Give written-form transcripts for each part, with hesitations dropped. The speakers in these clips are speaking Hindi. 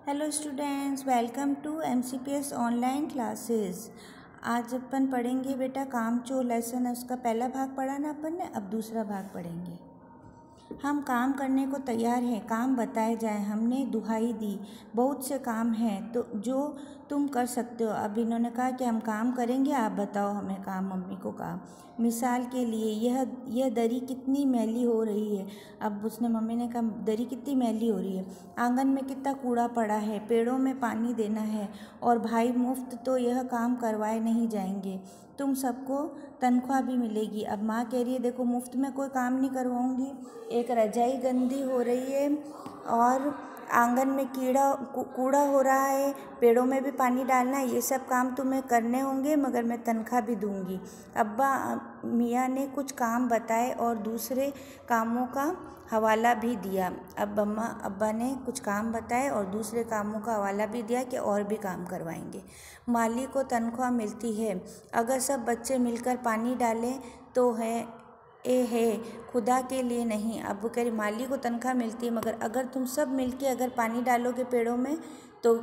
Hello students, welcome to MCPS online classes. आज अपन पढ़ेंगे बेटा काम चोर लेसन है, उसका पहला भाग पढ़ा ना अपन ने, अब दूसरा भाग पढ़ेंगे। हम काम करने को तैयार हैं, काम बताए जाए। हमने दुहाई दी, बहुत से काम हैं तो जो तुम कर सकते हो। अब इन्होंने कहा कि हम काम करेंगे, आप बताओ हमें काम। मम्मी को कहा मिसाल के लिए यह दरी कितनी मैली हो रही है। अब उसने मम्मी ने कहा दरी कितनी मैली हो रही है। आंगन में कितना कूड़ा पड़ा है, पेड़ों में पानी देना है, और भाई मुफ्त तो यह काम करवाए नहीं जाएंगे, तुम सबको तनख्वाह भी मिलेगी। अब माँ कह रही है देखो मुफ्त में कोई काम नहीं करवाऊँगी, एक रजाई गंदी हो रही है और आंगन में कूड़ा हो रहा है, पेड़ों में भी पानी डालना है, ये सब काम तुम्हें करने होंगे, मगर मैं तनख्वाह भी दूंगी। अब्बा मियाँ ने कुछ काम बताए और दूसरे कामों का हवाला भी दिया। अब अब्बा ने कुछ काम बताए और दूसरे कामों का हवाला भी दिया कि और भी काम करवाएंगे। माली को तनख्वाह मिलती है, अगर सब बच्चे मिलकर पानी डालें तो है खुदा के लिए नहीं। अब वो कह रही माली को तनख्वाह मिलती है, मगर अगर तुम सब मिलके अगर पानी डालोगे पेड़ों में तो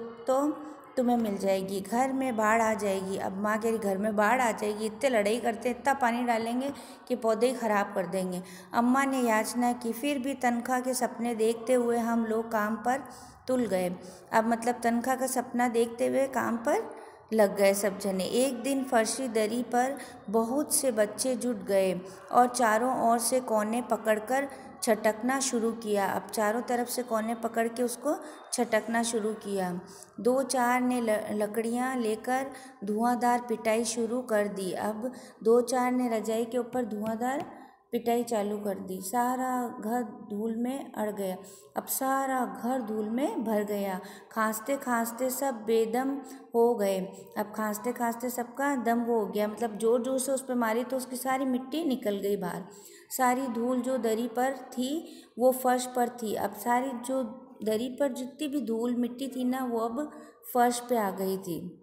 तुम्हें मिल जाएगी। घर में बाढ़ आ जाएगी। अब माँ कह रही घर में बाढ़ आ जाएगी, इतने लड़ाई करते इतना पानी डालेंगे कि पौधे ही ख़राब कर देंगे। अम्मा ने याचना की, फिर भी तनख्वाह के सपने देखते हुए हम लोग काम पर तुल गए। अब मतलब तनख्वाह का सपना देखते हुए काम पर लग गए सब जने। एक दिन फर्शी दरी पर बहुत से बच्चे जुट गए और चारों ओर से कोने पकड़कर छटकना शुरू किया। अब चारों तरफ से कोने पकड़ के उसको छटकना शुरू किया। दो चार ने लकड़ियां लेकर धुआंधार पिटाई शुरू कर दी। अब दो चार ने रजाई के ऊपर धुआंधार पिटाई चालू कर दी। सारा घर धूल में अड़ गया। अब सारा घर धूल में भर गया। खांसते खांसते सब बेदम हो गए। अब खांसते खांसते सबका दम वो हो गया, मतलब जोर जोर से उस पर मारी तो उसकी सारी मिट्टी निकल गई बाहर। सारी धूल जो दरी पर थी वो फर्श पर थी। अब सारी जो दरी पर जितनी भी धूल मिट्टी थी ना, वो अब फर्श पे आ गई थी।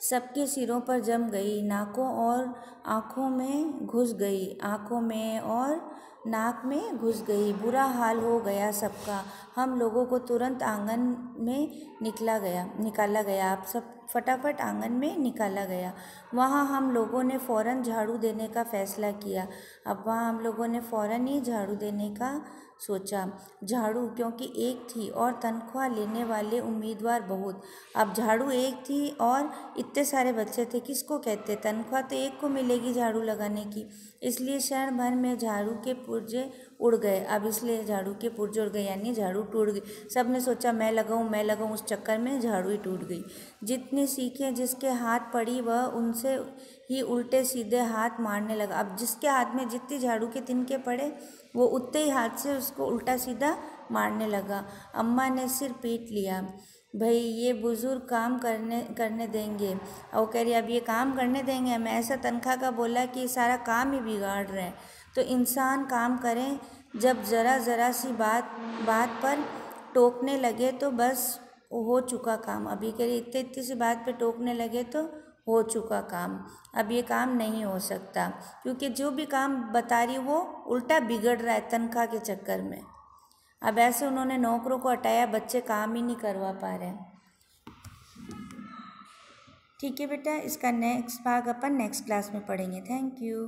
सबके सिरों पर जम गई, नाकों और आँखों में घुस गई, आँखों में और नाक में घुस गई। बुरा हाल हो गया सबका। हम लोगों को तुरंत आंगन में निकाला गया। आप सब फटाफट आंगन में निकाला गया। वहाँ हम लोगों ने फ़ौरन झाड़ू देने का फ़ैसला किया। अब वहाँ हम लोगों ने फ़ौरन ही झाड़ू देने का सोचा। झाड़ू क्योंकि एक थी और तनख्वाह लेने वाले उम्मीदवार बहुत। अब झाड़ू एक थी और इतने सारे बच्चे थे, किसको कहते, तनख्वाह तो एक को मिलेगी झाड़ू लगाने की, इसलिए क्षण भर में झाड़ू के पुर्जे उड़ गए। अब इसलिए झाड़ू के पुर्जे उड़ गए यानी झाड़ू टूट गई। सब ने सोचा मैं लगाऊं, उस चक्कर में झाड़ू ही टूट गई। जितने सीखे जिसके हाथ पड़ी वह उनसे ही उल्टे सीधे हाथ मारने लगा। अब जिसके हाथ में जितनी झाड़ू के तिनके पड़े वो उतने ही हाथ से उसको उल्टा सीधा मारने लगा। अम्मा ने सिर पीट लिया, भाई ये बुज़ुर्ग काम करने देंगे। और वो कह रही अब ये काम करने देंगे, मैं ऐसा तनख्वाह का बोला कि सारा काम ही बिगाड़ रहे हैं। तो इंसान काम करें, जब ज़रा सी बात पर टोकने लगे तो बस हो चुका काम। अब ये कह रही इतनी सी बात पे टोकने लगे तो हो चुका काम, अब ये काम नहीं हो सकता, क्योंकि जो भी काम बता रही वो उल्टा बिगड़ रहा है तनख्वाह के चक्कर में। अब ऐसे उन्होंने नौकरों को हटाया, बच्चे काम ही नहीं करवा पा रहे। ठीक है बेटा, इसका नेक्स्ट भाग अपन नेक्स्ट क्लास में पढ़ेंगे। Thank you.